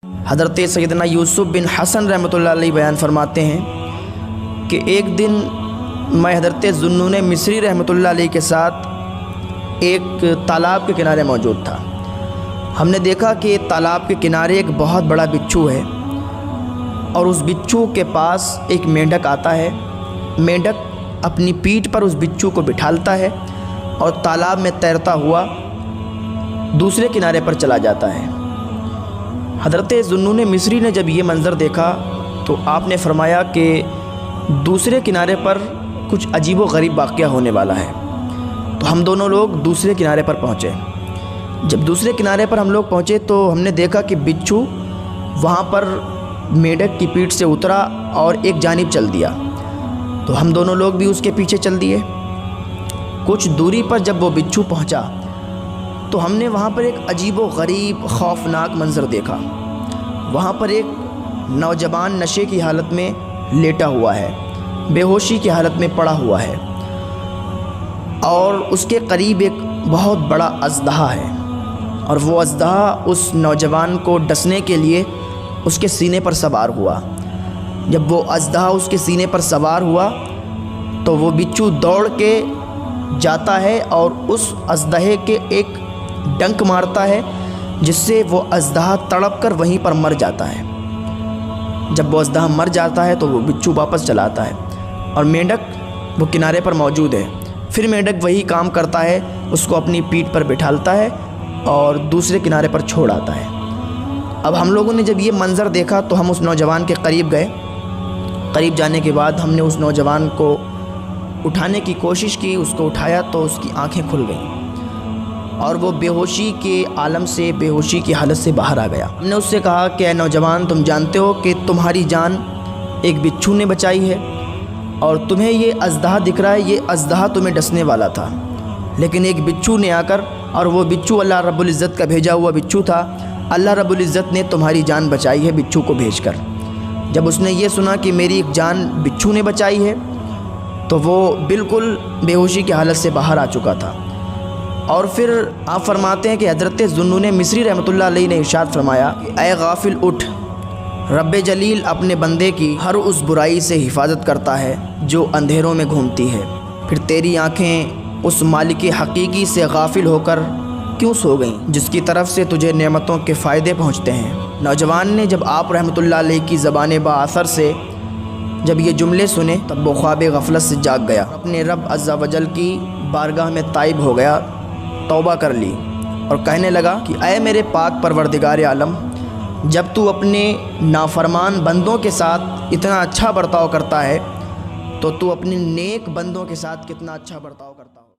حضرت سیدنا یوسف بن حسن رحمۃ اللہ علیہ بیان فرماتے ہیں کہ ایک دن میں حضرت ذوالنون مصری رحمۃ اللہ علیہ کے ساتھ ایک تالاب کے کنارے موجود تھا۔ ہم نے دیکھا کہ تالاب کے کنارے ایک بہت بڑا بچھو ہے اور اس بچھو کے پاس ایک مینڈک آتا ہے۔ مینڈک اپنی پیٹھ پر اس بچھو کو بٹھالتا ہے اور تالاب میں تیرتا ہوا دوسرے کنارے پر چلا جاتا ہے۔ حضرت ذوالنون مصری نے جب یہ منظر دیکھا تو آپ نے فرمایا کہ دوسرے کنارے پر کچھ عجیب و غریب واقعہ ہونے والا ہے۔ تو ہم دونوں لوگ دوسرے کنارے پر پہنچے۔ جب دوسرے کنارے پر ہم لوگ پہنچے تو ہم نے دیکھا کہ بچھو وہاں پر مینڈک کی پیٹھ سے اترا اور ایک جانب چل دیا۔ تو ہم دونوں لوگ بھی اس کے پیچھے چل دیے۔ کچھ دوری پر جب وہ بچھو پہنچا تو ہم نے وہاں پر ایک عجیب و غریب خوفناک منظر دیکھا۔ وہاں پر ایک نوجوان نشے کی حالت میں لیٹا ہوا ہے، بے ہوشی کی حالت میں پڑا ہوا ہے، اور اس کے قریب ایک بہت بڑا اژدہا ہے، اور وہ اژدہا اس نوجوان کو ڈسنے کے لیے اس کے سینے پر سوار ہوا۔ جب وہ اژدہا اس کے سینے پر سوار ہوا تو وہ بچھو دوڑ کے جاتا ہے اور اس اژدہے کے ایک ڈنک مارتا ہے، جس سے وہ اژدہا تڑپ کر وہیں پر مر جاتا ہے۔ جب وہ اژدہا مر جاتا ہے تو وہ بچھو واپس چلا آتا ہے اور مینڈک وہ کنارے پر موجود ہے۔ پھر مینڈک وہی کام کرتا ہے، اس کو اپنی پیٹھ پر بٹھالتا ہے اور دوسرے کنارے پر چھوڑ آتا ہے۔ اب ہم لوگوں نے جب یہ منظر دیکھا تو ہم اس نوجوان کے قریب گئے۔ قریب جانے کے بعد ہم نے اس نوجوان کو اٹھانے کی کوشش کی، اس کو اٹھایا تو اس کی آنکھیں کھل گئیں اور وہ بے ہوشی کے عالم سے، بے ہوشی کی حالت سے باہر آ گیا۔ ہم نے اس سے کہا کہ اے نوجوان، تم جانتے ہو کہ تمہاری جان ایک بچھو نے بچائی ہے اور تمہیں یہ اژدہا دکھ رہا ہے، یہ اژدہا تمہیں ڈسنے والا تھا، لیکن ایک بچھو نے آ کر، اور وہ بچھو اللہ رب العزت کا بھیجا ہوا بچھو تھا، اللہ رب العزت نے تمہاری جان بچائی ہے بچھو کو بھیج کر۔ جب اس نے یہ سنا کہ میری ایک جان بچھو نے بچائی ہے تو وہ بالکل بے ہوشی کی حالت سے باہر آ چکا تھا۔ اور پھر آپ فرماتے ہیں کہ حضرت ذوالنون مصری رحمۃ اللہ علیہ نے ارشاد فرمایا کہ اے غافل اٹھ، رب جلیل اپنے بندے کی ہر اس برائی سے حفاظت کرتا ہے جو اندھیروں میں گھومتی ہے۔ پھر تیری آنکھیں اس مالک حقیقی سے غافل ہو کر کیوں سو گئیں جس کی طرف سے تجھے نعمتوں کے فائدے پہنچتے ہیں۔ نوجوان نے جب آپ رحمۃ اللہ علیہ کی زبان با اثر سے جب یہ جملے سنے تب وہ خواب غفلت سے جاگ گیا، اپنے رب عز و جل کی بارگاہ میں تائب ہو گیا، توبہ کر لی اور کہنے لگا کہ اے میرے پاک پروردگار عالم، جب تو اپنے نافرمان بندوں کے ساتھ اتنا اچھا برتاؤ کرتا ہے تو تو اپنے نیک بندوں کے ساتھ کتنا اچھا برتاؤ کرتا ہے۔